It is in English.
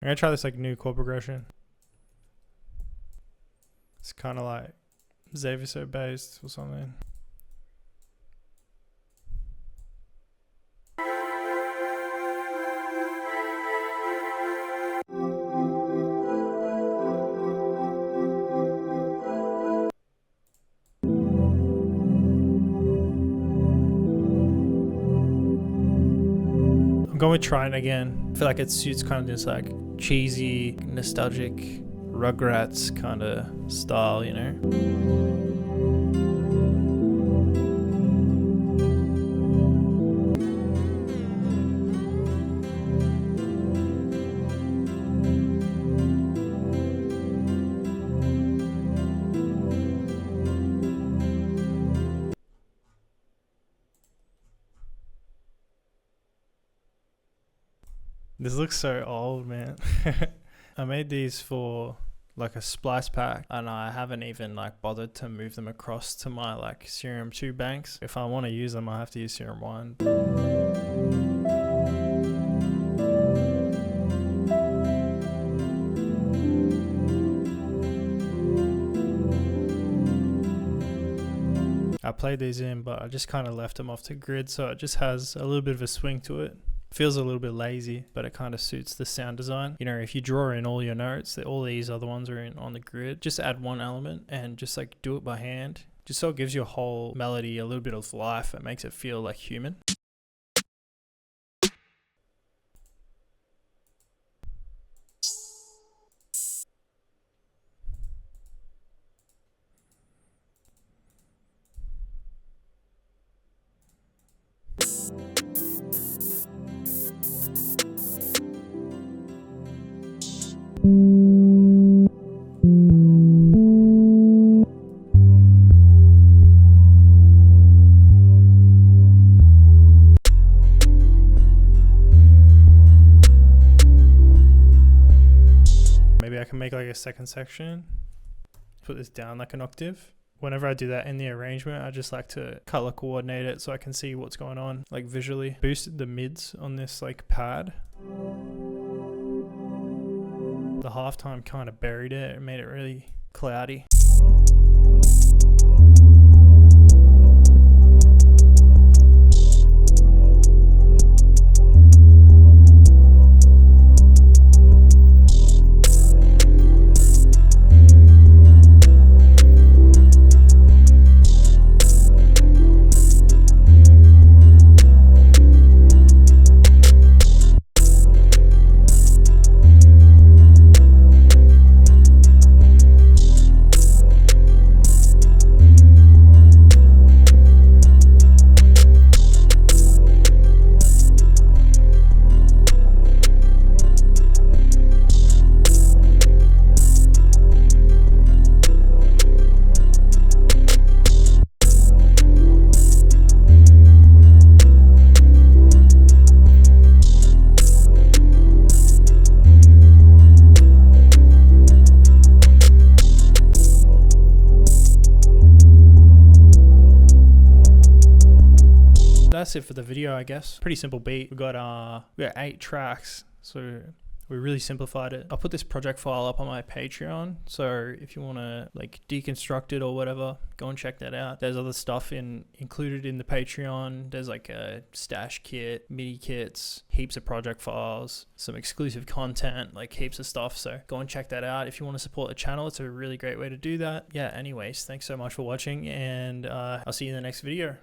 gonna try this like new chord progression. It's kind of like Xavier based or something. I'm going with Triton again. I feel like it suits kind of this like cheesy, nostalgic Rugrats kind of style, you know? This looks so old, man. I made these for like a splice pack, and I haven't even like bothered to move them across to my like Serum 2 banks. If I want to use them, I have to use Serum 1. I played these in, but I just kind of left them off to grid, so it just has a little bit of a swing to it. Feels a little bit lazy, but it kind of suits the sound design. You know, if you draw in all your notes, all these other ones are in on the grid, just add one element and just like do it by hand, just so it gives your whole melody a little bit of life. It makes it feel like human. Maybe I can make like a second section, put this down like an octave. Whenever I do that in the arrangement, I just like to color coordinate it so I can see what's going on, like visually. Boosted the mids on this like pad. The halftime kind of buried it. It made it really cloudy. That's it for the video, I guess. Pretty simple beat. We got 8 tracks, so we really simplified it. I'll put this project file up on my Patreon, so if you want to like deconstruct it or whatever, go and check that out. There's other stuff included in the Patreon. There's like a stash kit, MIDI kits, heaps of project files, some exclusive content, like heaps of stuff. So go and check that out. If you want to support the channel, it's a really great way to do that. Yeah, anyways, thanks so much for watching, and I'll see you in the next video.